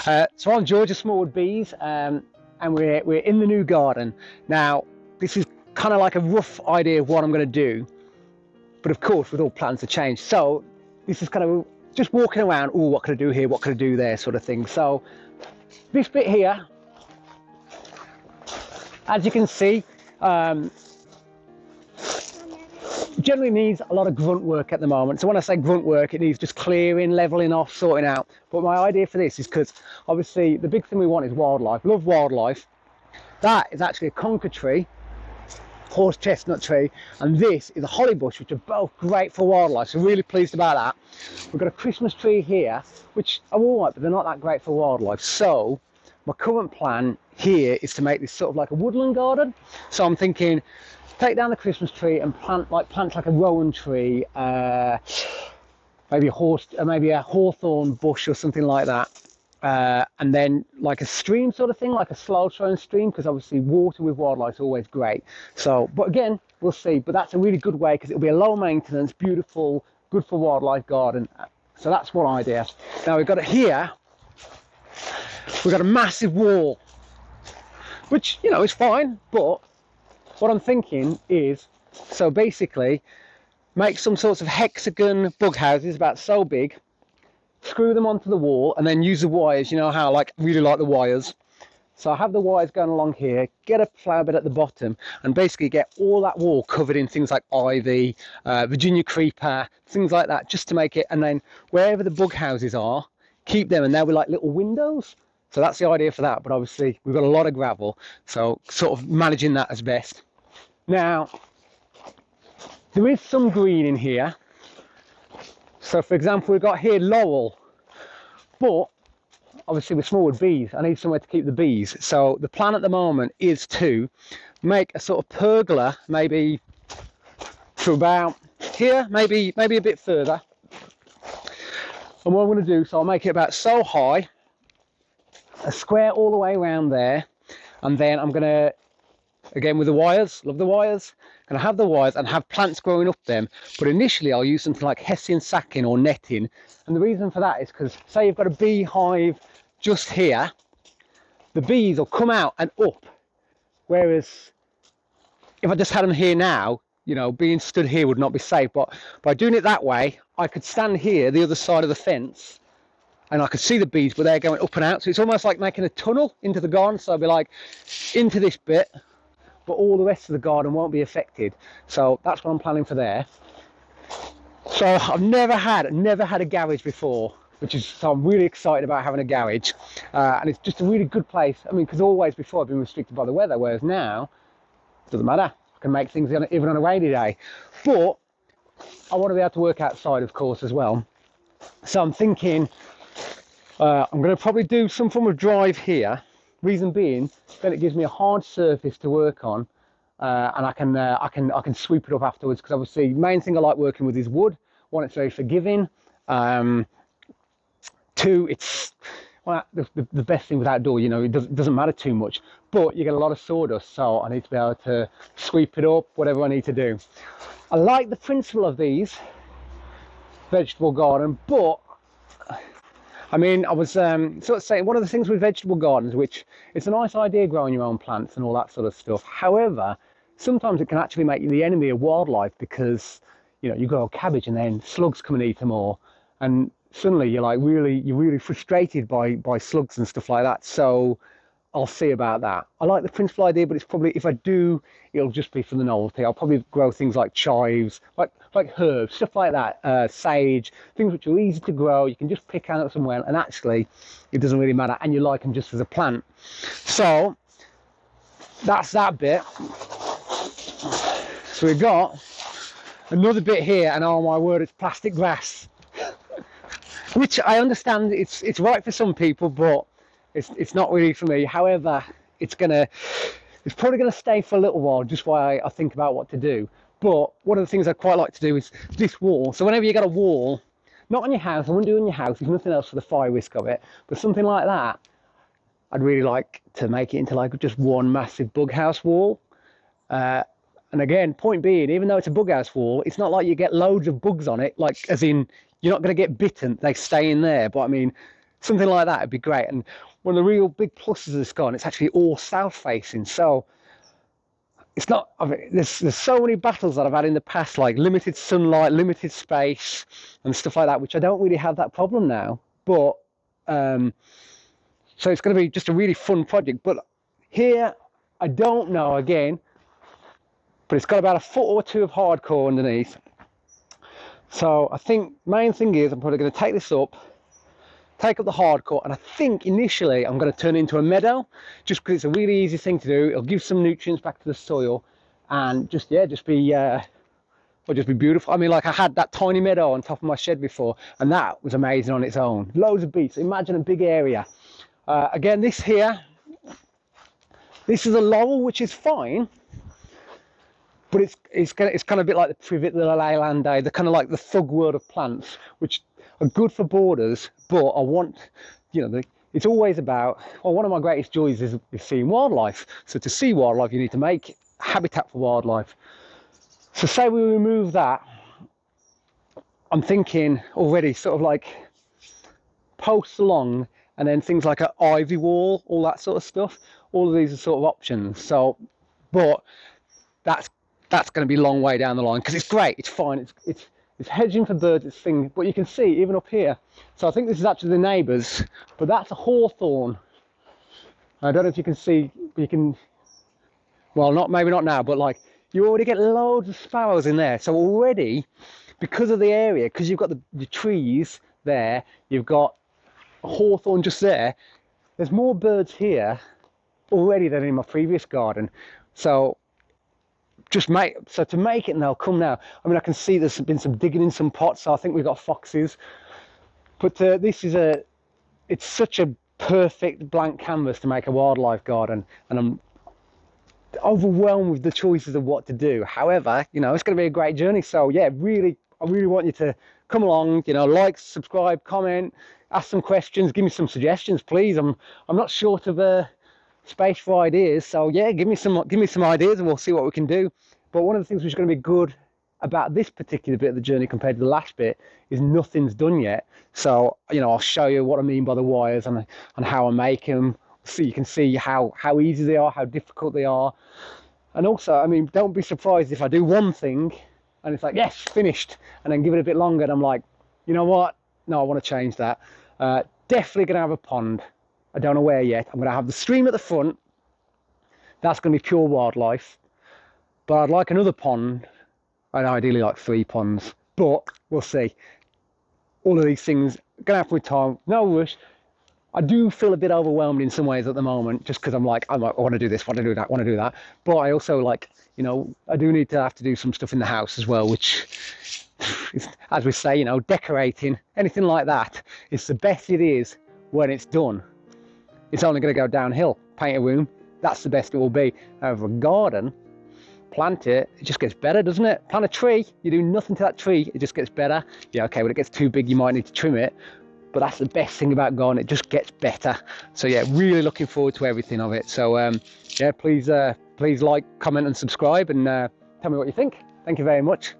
So I'm George Smallwood Bees, and we're in the new garden. Now, this is kind of like a rough idea of what I'm going to do, but of course, with all plans to change. So this is kind of just walking around, oh, what can I do here, what can I do there, sort of thing. So this bit here, as you can see, generally needs a lot of grunt work at the moment. So when I say grunt work, it needs just clearing, leveling off, sorting out. But my idea for this is because obviously the big thing we want is wildlife. Love wildlife. That is actually a conker tree, horse chestnut tree, and this is a holly bush, which are both great for wildlife. So really pleased about that. We've got a Christmas tree here, which are all right, but they're not that great for wildlife. So my current plan here is to make this sort of like a woodland garden. So I'm thinking, take down the Christmas tree and plant like a rowan tree, maybe a hawthorn bush or something like that, and then like a stream sort of thing, like a slow flowing stream, because obviously water with wildlife is always great. So, but again, we'll see. But that's a really good way because it'll be a low maintenance, beautiful, good for wildlife garden. So that's one idea. Now we've got it here. We've got a massive wall, which is fine, but what I'm thinking is, so basically, make some sorts of hexagon bug houses about so big, screw them onto the wall, and then use the wires. You know how really like the wires. So I have the wires going along here, get a flower bed at the bottom, and basically get all that wall covered in things like ivy, Virginia creeper, things like that, just to make it. And then wherever the bug houses are, keep them, and they'll be like little windows. So that's the idea for that. But obviously, we've got a lot of gravel, so sort of managing that as best. Now, there is some green in here. So for example, we've got here laurel, but obviously with Smallwood bees, I need somewhere to keep the bees. So the plan at the moment is to make a sort of pergola, maybe to about here, maybe a bit further. And what I'm going to do, so I'll make it about so high, a square all the way around there, and then I'm going to, again with the wires, love the wires, going to have the wires and have plants growing up them. But initially I'll use something like hessian sacking or netting. And the reason for that is because, say you've got a beehive just here, the bees will come out and up. Whereas if I just had them here now, being stood here would not be safe. But by doing it that way, I could stand here, the other side of the fence, and I could see the bees, but they're going up and out. So it's almost like making a tunnel into the garden. So I'll be like into this bit, but all the rest of the garden won't be affected. So that's what I'm planning for there. So I've never had a garage before, so I'm really excited about having a garage. And it's just a really good place. I mean, because always before I've been restricted by the weather, whereas now, it doesn't matter. I can make things even on a rainy day. But I want to be able to work outside, of course, as well. So I'm thinking I'm going to probably do some form of drive here. Reason being, then it gives me a hard surface to work on, and I can sweep it up afterwards. Because obviously, the main thing I like working with is wood. One, it's very forgiving. Two, it's the best thing with outdoor. It doesn't matter too much, but you get a lot of sawdust. So I need to be able to sweep it up, whatever I need to do. I like the principle of these vegetable garden, but I mean, I was sort of saying, one of the things with vegetable gardens, which it's a nice idea growing your own plants and all that sort of stuff. However, sometimes it can actually make you the enemy of wildlife because, you grow a cabbage and then slugs come and eat them all. And suddenly you're really frustrated by slugs and stuff like that. So I'll see about that. I like the principal idea, but it's probably, if I do, it'll just be for the novelty. I'll probably grow things like chives, like herbs, stuff like that, sage, things which are easy to grow. You can just pick out somewhere, and actually, it doesn't really matter, and you like them just as a plant. So that's that bit. So we've got another bit here, and oh my word, it's plastic grass, which I understand it's right for some people, but it's not really for me. However, it's probably gonna stay for a little while, just while I think about what to do. But one of the things I quite like to do is this wall. So whenever you got a wall, not on your house, I wouldn't do it on your house, there's nothing else for the fire risk of it, but something like that, I'd really like to make it into like just one massive bug house wall. And again, point being, even though it's a bug house wall, it's not like you get loads of bugs on it, like as in you're not going to get bitten, they stay in there. But I mean, something like that would be great. And one of the real big pluses of this garden, it's actually all south facing. So it's not, I mean, there's so many battles that I've had in the past, like limited sunlight, limited space and stuff like that, which I don't really have that problem now. But so it's going to be just a really fun project. But here, I don't know again, but it's got about a foot or two of hardcore underneath. So I think main thing is I'm probably going to take this up, take up the hardcore, and I think initially I'm going to turn it into a meadow, just because it's a really easy thing to do. It'll give some nutrients back to the soil, and just be beautiful. I mean, like I had that tiny meadow on top of my shed before, and that was amazing on its own. Loads of beets. Imagine a big area. Again, this here, this is a laurel, which is fine, but it's kind of a bit like the privet, the leylandii, the kind of like the thug world of plants, which are good for borders. But I want, it's always about, well, one of my greatest joys is seeing wildlife. So to see wildlife, you need to make habitat for wildlife. So say we remove that, I'm thinking already sort of like posts along, and then things like an ivy wall, all that sort of stuff. All of these are sort of options. So, but that's going to be a long way down the line, because it's great, it's fine, it's hedging for birds, it's thing. But you can see even up here. So I think this is actually the neighbours, but that's a hawthorn. I don't know if you can see, well, maybe not now, but like you already get loads of sparrows in there. So already, because of the area, because you've got the trees there, you've got a hawthorn just there, there's more birds here already than in my previous garden. So to make it, and they'll come now. I mean, I can see there's been some digging in some pots, so I think we've got foxes. But this is it's such a perfect blank canvas to make a wildlife garden, and I'm overwhelmed with the choices of what to do. However, it's going to be a great journey. So yeah, I really want you to come along, like, subscribe, comment, ask some questions, give me some suggestions, please. I'm not short of space for ideas, so yeah, give me some ideas and we'll see what we can do. But one of the things which is going to be good about this particular bit of the journey compared to the last bit is nothing's done yet. So I'll show you what I mean by the wires and how I make them, so you can see how easy they are, how difficult they are. And also, I mean, don't be surprised if I do one thing and it's like, yes, finished, and then give it a bit longer and I'm like, you know what, no, I want to change that. Definitely going to have a pond. I don't know where yet. I'm going to have the stream at the front. That's going to be pure wildlife. But I'd like another pond. I'd ideally like 3 ponds. But we'll see. All of these things going to happen with time. No rush. I do feel a bit overwhelmed in some ways at the moment, just because I'm like, I want to do this, want to do that, want to do that. But I also I do need to have to do some stuff in the house as well, which is, as we say, decorating, anything like that, it's the best it is when it's done. It's only going to go downhill. Paint a room, that's the best it will be. However, a garden, plant it, it just gets better, doesn't it? Plant a tree, you do nothing to that tree, it just gets better. Yeah, okay, when it gets too big, you might need to trim it. But that's the best thing about garden, it just gets better. So yeah, really looking forward to everything of it. So yeah, please like, comment and subscribe, and tell me what you think. Thank you very much.